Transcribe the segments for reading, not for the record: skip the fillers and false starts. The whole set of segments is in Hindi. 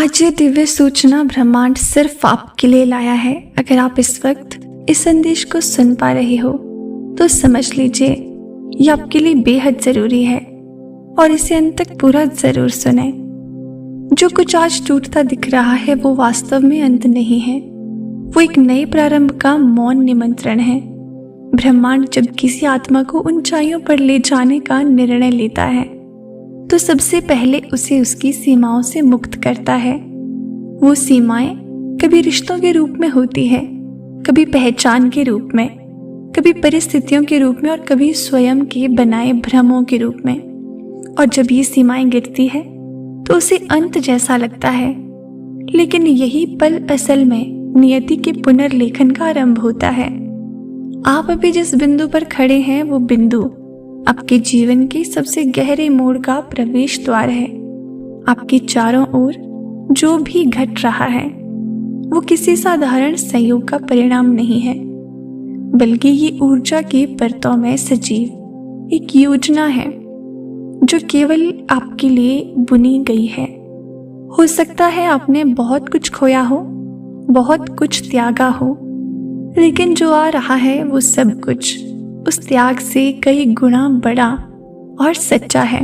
आज ये दिव्य सूचना ब्रह्मांड सिर्फ आपके लिए लाया है। अगर आप इस वक्त इस संदेश को सुन पा रहे हो तो समझ लीजिए ये आपके लिए बेहद जरूरी है और इसे अंत तक पूरा जरूर सुने। जो कुछ आज टूटता दिख रहा है वो वास्तव में अंत नहीं है, वो एक नए प्रारंभ का मौन निमंत्रण है। ब्रह्मांड जब किसी आत्मा को ऊंचाइयों पर ले जाने का निर्णय लेता है तो सबसे पहले उसे उसकी सीमाओं से मुक्त करता है। वो सीमाएं कभी रिश्तों के रूप में होती है, कभी पहचान के रूप में, कभी परिस्थितियों के रूप में और कभी स्वयं के बनाए भ्रमों के रूप में। और जब ये सीमाएं गिरती है तो उसे अंत जैसा लगता है, लेकिन यही पल असल में नियति के पुनर्लेखन का आरंभ होता है। आप अभी जिस बिंदु पर खड़े हैं वो बिंदु आपके जीवन के सबसे गहरे मोड़ का प्रवेश द्वार है। आपके चारों ओर जो भी घट रहा है वो किसी साधारण संयोग का परिणाम नहीं है, बल्कि ये ऊर्जा की परतों में सजीव एक योजना है जो केवल आपके लिए बुनी गई है। हो सकता है आपने बहुत कुछ खोया हो, बहुत कुछ त्यागा हो, लेकिन जो आ रहा है वो सब कुछ उस त्याग से कई गुना बड़ा और सच्चा है।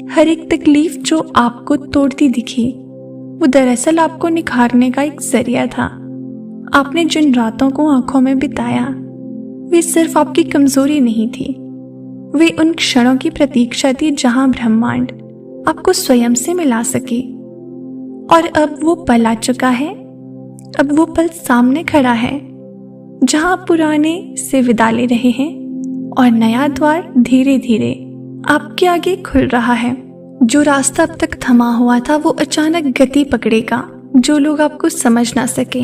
हर एक तकलीफ जो आपको तोड़ती दिखी वो दरअसल आपको निखारने का एक जरिया था। आपने जिन रातों को आंखों में बिताया वे सिर्फ आपकी कमजोरी नहीं थी, वे उन क्षणों की प्रतीक्षा थी जहां ब्रह्मांड आपको स्वयं से मिला सके। और अब वो पल आ चुका है, अब वो पल सामने खड़ा है जहां आप पुराने से विदा ले रहे हैं और नया द्वार धीरे धीरे आपके आगे खुल रहा है। जो रास्ता अब तक थमा हुआ था वो अचानक गति पकड़ेगा। जो लोग आपको समझ ना सके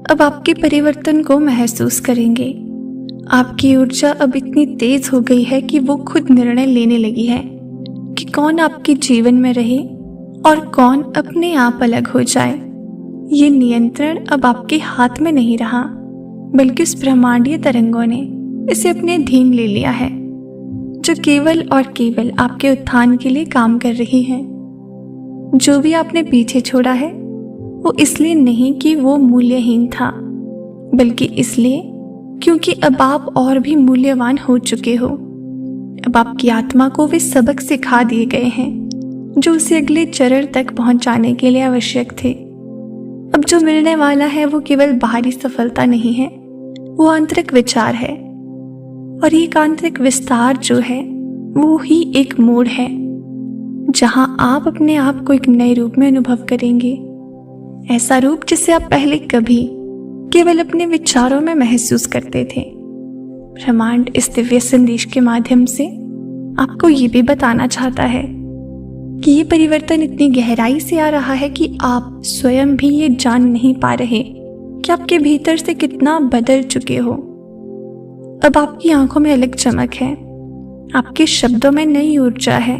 अब आपके परिवर्तन को महसूस करेंगे। आपकी ऊर्जा अब इतनी तेज हो गई है कि वो खुद निर्णय लेने लगी है कि कौन आपके जीवन में रहे और कौन अपने आप अलग हो जाए। ये नियंत्रण अब आपके हाथ में नहीं रहा, बल्कि उस ब्रह्मांडीय तरंगों ने इसे अपने अधीन ले लिया है, जो केवल और केवल आपके उत्थान के लिए काम कर रही है। जो भी आपने पीछे छोड़ा है वो इसलिए नहीं कि वो मूल्यहीन था, बल्कि इसलिए क्योंकि अब आप और भी मूल्यवान हो चुके हो। अब आपकी आत्मा को वे सबक सिखा दिए गए हैं जो उसे अगले चरण तक पहुंचाने के लिए आवश्यक थे। अब जो मिलने वाला है वो केवल बाहरी सफलता नहीं है, वो आंतरिक विचार है। और ये आंतरिक विस्तार जो है वो ही एक मोड़ है जहां आप अपने आप को एक नए रूप में अनुभव करेंगे। ऐसा रूप जिसे आप पहले कभी केवल अपने विचारों में महसूस करते थे। ब्रह्मांड इस दिव्य संदेश के माध्यम से आपको ये भी बताना चाहता है कि ये परिवर्तन इतनी गहराई से आ रहा है कि आप स्वयं भी ये जान नहीं पा रहे कि आपके भीतर से कितना बदल चुके हो। अब आपकी आंखों में अलग चमक है, आपके शब्दों में नई ऊर्जा है,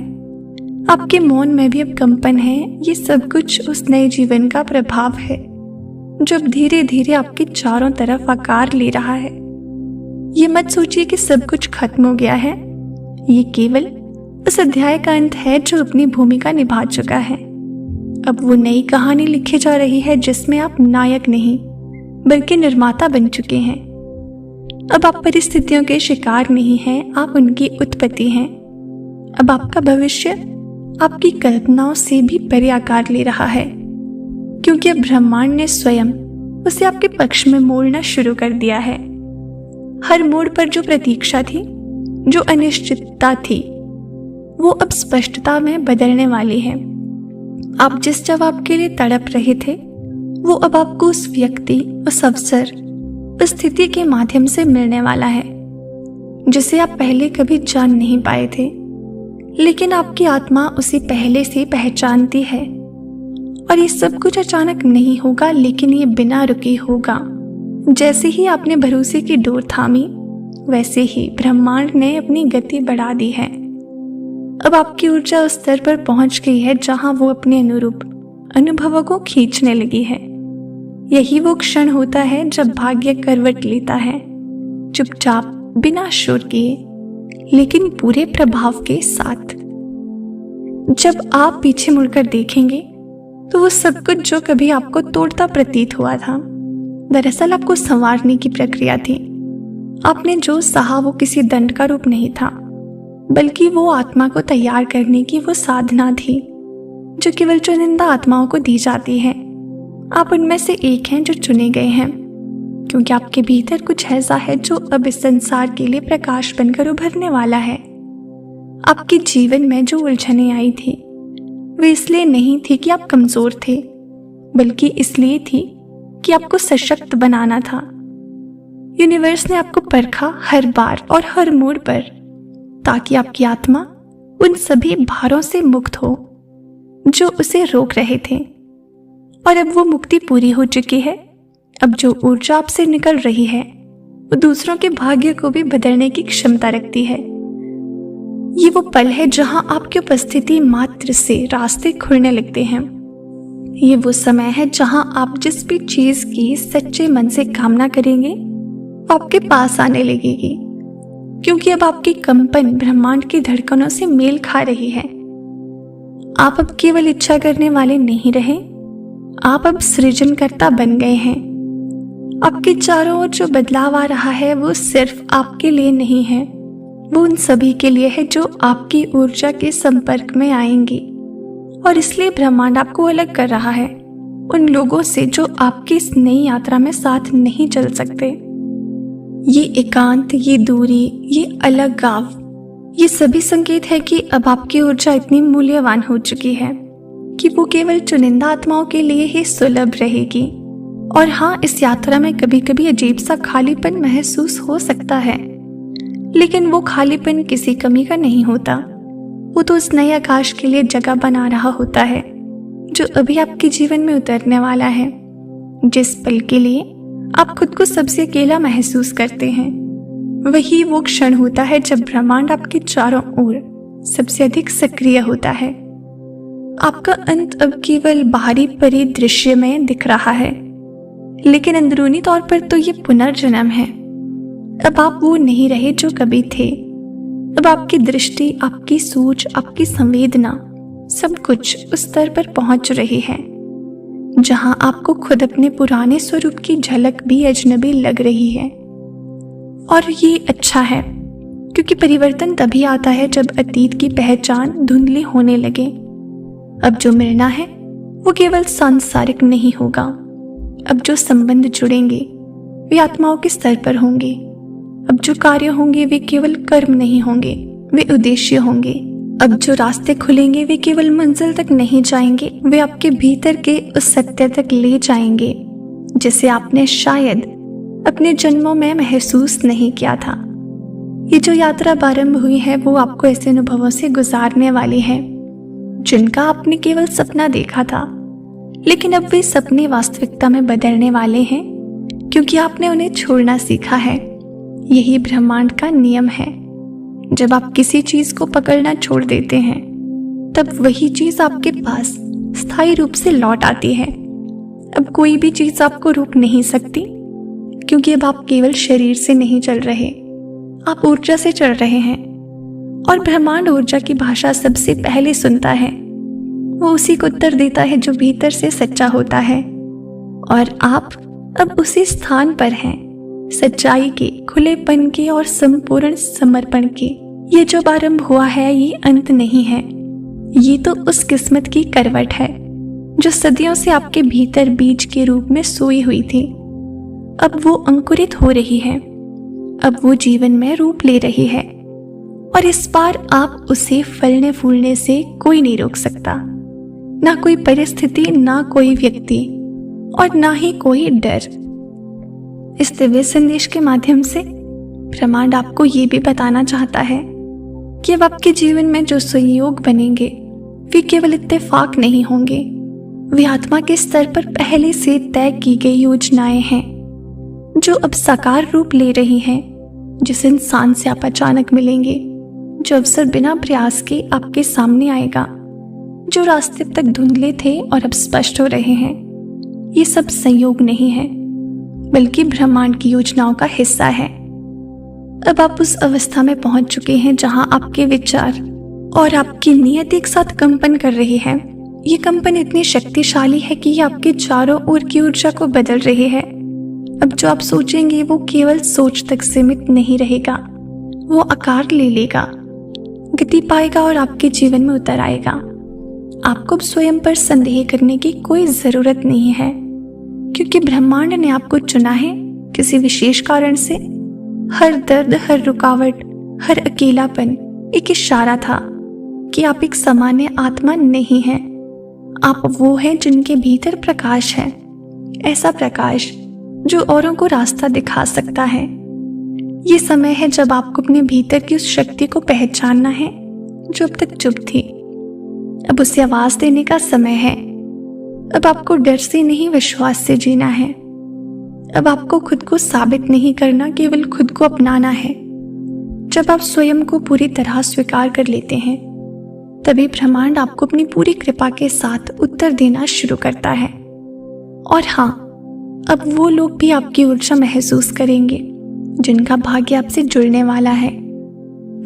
आपके मौन में भी अब कंपन है। ये सब कुछ उस नए जीवन का प्रभाव है जो अब धीरे धीरे आपके चारों तरफ आकार ले रहा है। ये मत सोचिए कि सब कुछ खत्म हो गया है, ये केवल उस अध्याय का अंत है जो अपनी भूमिका निभा चुका है। अब वो नई कहानी लिखी जा रही है जिसमें आप नायक नहीं बल्कि निर्माता बन चुके हैं। अब आप परिस्थितियों के शिकार नहीं हैं, आप उनकी उत्पत्ति हैं। अब आपका भविष्य आपकी कल्पनाओं से भी परे आकार ले रहा है, क्योंकि अब ब्रह्मांड ने स्वयं उसे आपके पक्ष में मोड़ना शुरू कर दिया है। हर मोड़ पर जो प्रतीक्षा थी, जो अनिश्चितता थी, वो अब स्पष्टता में बदलने वाली है। आप जिस जवाब के लिए तड़प रहे थे वो अब आपको उस व्यक्ति, उस अवसर, उस स्थिति के माध्यम से मिलने वाला है जिसे आप पहले कभी जान नहीं पाए थे, लेकिन आपकी आत्मा उसे पहले से पहचानती है। और ये सब कुछ अचानक नहीं होगा, लेकिन ये बिना रुके होगा। जैसे ही आपने भरोसे की डोर थामी वैसे ही ब्रह्मांड ने अपनी गति बढ़ा दी है। अब आपकी ऊर्जा उस स्तर पर पहुंच गई है जहां वो अपने अनुरूप अनुभवों को खींचने लगी है। यही वो क्षण होता है जब भाग्य करवट लेता है, चुपचाप, बिना शोर किए, लेकिन पूरे प्रभाव के साथ। जब आप पीछे मुड़कर देखेंगे तो वो सब कुछ जो कभी आपको तोड़ता प्रतीत हुआ था, दरअसल आपको संवारने की प्रक्रिया थी। आपने जो सहा वो किसी दंड का रूप नहीं था, बल्कि वो आत्मा को तैयार करने की वो साधना थी जो केवल चुनिंदा आत्माओं को दी जाती है। आप उनमें से एक हैं जो चुने गए हैं, क्योंकि आपके भीतर कुछ ऐसा है जो अब इस संसार के लिए प्रकाश बनकर उभरने वाला है। आपके जीवन में जो उलझने आई थी वे इसलिए नहीं थी कि आप कमजोर थे, बल्कि इसलिए थी कि आपको सशक्त बनाना था। यूनिवर्स ने आपको परखा हर बार और हर मोड़ पर, ताकि आपकी आत्मा उन सभी भारों से मुक्त हो जो उसे रोक रहे थे। और अब वो मुक्ति पूरी हो चुकी है। अब जो ऊर्जा आपसे निकल रही है वो दूसरों के भाग्य को भी बदलने की क्षमता रखती है। ये वो पल है जहां आपकी उपस्थिति मात्र से रास्ते खुलने लगते हैं। ये वो समय है जहां आप जिस भी चीज की सच्चे मन से कामना करेंगे वो आपके पास आने लगेगी, क्योंकि अब आपकी कंपन ब्रह्मांड की धड़कनों से मेल खा रही है। आप अब केवल इच्छा करने वाले नहीं रहे, आप अब सृजनकर्ता बन गए हैं। आपके चारों ओर जो बदलाव आ रहा है वो सिर्फ आपके लिए नहीं है, वो उन सभी के लिए है जो आपकी ऊर्जा के संपर्क में आएंगी। और इसलिए ब्रह्मांड आपको अलग कर रहा है उन लोगों से जो आपकी इस नई यात्रा में साथ नहीं चल सकते। ये एकांत, ये दूरी, ये अलग गांव, ये सभी संकेत है कि अब आपकी ऊर्जा इतनी मूल्यवान हो चुकी है कि वो केवल चुनिंदा आत्माओं के लिए ही सुलभ रहेगी। और हाँ, इस यात्रा में कभी कभी अजीब सा खालीपन महसूस हो सकता है, लेकिन वो खालीपन किसी कमी का नहीं होता। वो तो उस नए आकाश के लिए जगह बना रहा होता है जो अभी आपके जीवन में उतरने वाला है। जिस पल के लिए आप खुद को सबसे अकेला महसूस करते हैं, वही वो क्षण होता है जब ब्रह्मांड आपके चारों ओर सबसे अधिक सक्रिय होता है। आपका अंत अब केवल बाहरी परिदृश्य में दिख रहा है, लेकिन अंदरूनी तौर पर तो ये पुनर्जन्म है। अब आप वो नहीं रहे जो कभी थे। अब आपकी दृष्टि, आपकी सोच, आपकी संवेदना, सब कुछ उस स्तर पर पहुंच रही है जहां आपको खुद अपने पुराने स्वरूप की झलक भी अजनबी लग रही है। और ये अच्छा है, क्योंकि परिवर्तन तभी आता है जब अतीत की पहचान धुंधली होने लगे। अब जो मिलना है वो केवल सांसारिक नहीं होगा। अब जो संबंध जुड़ेंगे वे आत्माओं के स्तर पर होंगे। अब जो कार्य होंगे वे केवल कर्म नहीं होंगे, वे उद्देश्य होंगे। अब जो रास्ते खुलेंगे वे केवल मंजिल तक नहीं जाएंगे, वे आपके भीतर के उस सत्य तक ले जाएंगे जिसे आपने शायद अपने जन्मों में महसूस नहीं किया था। ये जो यात्रा प्रारंभ हुई है वो आपको ऐसे अनुभवों से गुजारने वाली है जिनका आपने केवल सपना देखा था, लेकिन अब वे सपने वास्तविकता में बदलने वाले हैं, क्योंकि आपने उन्हें छोड़ना सीखा है। यही ब्रह्मांड का नियम है। जब आप किसी चीज को पकड़ना छोड़ देते हैं, तब वही चीज आपके पास स्थायी रूप से लौट आती है। अब कोई भी चीज आपको रोक नहीं सकती, क्योंकि अब आप केवल शरीर से नहीं चल रहे, आप ऊर्जा से चल रहे हैं। और ब्रह्मांड ऊर्जा की भाषा सबसे पहले सुनता है। वो उसी को उत्तर देता है जो भीतर से सच्चा होता है। और आप अब उसी स्थान पर हैं, सच्चाई के, खुलेपन के और संपूर्ण समर्पण के। ये जो आरंभ हुआ है ये अंत नहीं है, ये तो उस किस्मत की करवट है जो सदियों से आपके भीतर बीज के रूप में सोई हुई थी। अब वो अंकुरित हो रही है, अब वो जीवन में रूप ले रही है, और इस बार आप उसे फलने फूलने से कोई नहीं रोक सकता। ना कोई परिस्थिति, ना कोई व्यक्ति, और ना ही कोई डर। इस दिव्य संदेश के माध्यम से ब्रह्मांड आपको ये भी बताना चाहता है कि अब आपके जीवन में जो संयोग बनेंगे वे केवल इत्तेफाक नहीं होंगे, वे आत्मा के स्तर पर पहले से तय की गई योजनाएं हैं जो अब साकार रूप ले रही हैं। जिस इंसान से आप अचानक मिलेंगे, जो अवसर बिना प्रयास के आपके सामने आएगा, जो रास्ते तक धुंधले थे और अब स्पष्ट हो रहे हैं, ये सब संयोग नहीं है, बल्कि ब्रह्मांड की योजनाओं का हिस्सा है। अब आप उस अवस्था में पहुंच चुके हैं जहां आपके विचार और आपकी नियत एक साथ कंपन कर रही है, ये कंपन इतनी शक्तिशाली है कि ये आपके चारों ओर की ऊर्जा को बदल रही है। अब जो आप सोचेंगे वो केवल सोच तक सीमित नहीं रहेगा, वो आकार ले लेगा, गति पाएगा और आपके जीवन में उतर आएगा। आपको स्वयं पर संदेह करने की कोई जरूरत नहीं है, क्योंकि ब्रह्मांड ने आपको चुना है किसी विशेष कारण से। हर दर्द, हर रुकावट, हर अकेलापन एक इशारा था कि आप एक सामान्य आत्मा नहीं हैं। आप वो हैं जिनके भीतर प्रकाश है, ऐसा प्रकाश जो औरों को रास्ता दिखा सकता है। ये समय है जब आपको अपने भीतर की उस शक्ति को पहचानना है जो अब तक चुप थी। अब उसे आवाज देने का समय है। अब आपको डर से नहीं, विश्वास से जीना है। अब आपको खुद को साबित नहीं करना, केवल खुद को अपनाना है। जब आप स्वयं को पूरी तरह स्वीकार कर लेते हैं, तभी ब्रह्मांड आपको अपनी पूरी कृपा के साथ उत्तर देना शुरू करता है। और हाँ, अब वो लोग भी आपकी ऊर्जा महसूस करेंगे जिनका भाग्य आपसे जुड़ने वाला है।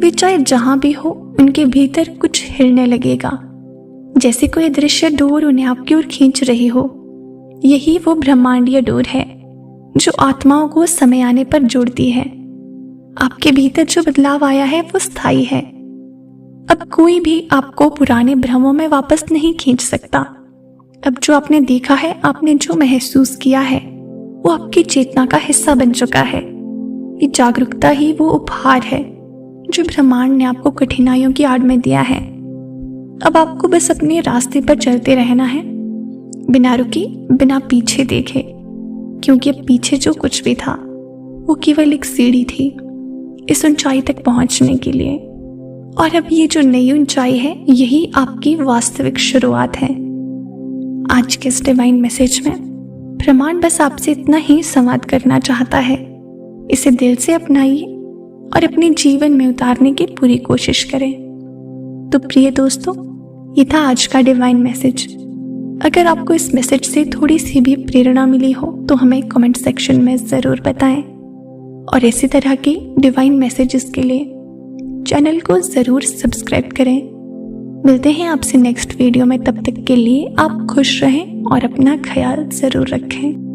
वे चाहे जहां भी हो, उनके भीतर कुछ हिलने लगेगा, जैसे कोई दृश्य डोर उन्हें आपकी ओर खींच रही हो। यही वो ब्रह्मांडीय डोर है जो आत्माओं को समय आने पर जोड़ती है। आपके भीतर जो बदलाव आया है वो स्थायी है। अब कोई भी आपको पुराने भ्रमों में वापस नहीं खींच सकता। अब जो आपने देखा है, आपने जो महसूस किया है, वो आपकी चेतना का हिस्सा बन चुका है। ये जागरूकता ही वो उपहार है जो ब्रह्मांड ने आपको कठिनाइयों की आड़ में दिया है। अब आपको बस अपने रास्ते पर चलते रहना है, बिना रुके, बिना पीछे देखे, क्योंकि अब पीछे जो कुछ भी था वो केवल एक सीढ़ी थी इस ऊंचाई तक पहुंचने के लिए। और अब ये जो नई ऊंचाई है, यही आपकी वास्तविक शुरुआत है। आज के इस डिवाइन मैसेज में ब्रह्मांड बस आपसे इतना ही संवाद करना चाहता है। इसे दिल से अपनाइए और अपने जीवन में उतारने की पूरी कोशिश करें। तो प्रिय दोस्तों, ये था आज का डिवाइन मैसेज। अगर आपको इस मैसेज से थोड़ी सी भी प्रेरणा मिली हो तो हमें कमेंट सेक्शन में ज़रूर बताएं। और इसी तरह के डिवाइन मैसेजेस के लिए चैनल को ज़रूर सब्सक्राइब करें। मिलते हैं आपसे नेक्स्ट वीडियो में। तब तक के लिए आप खुश रहें और अपना ख्याल ज़रूर रखें।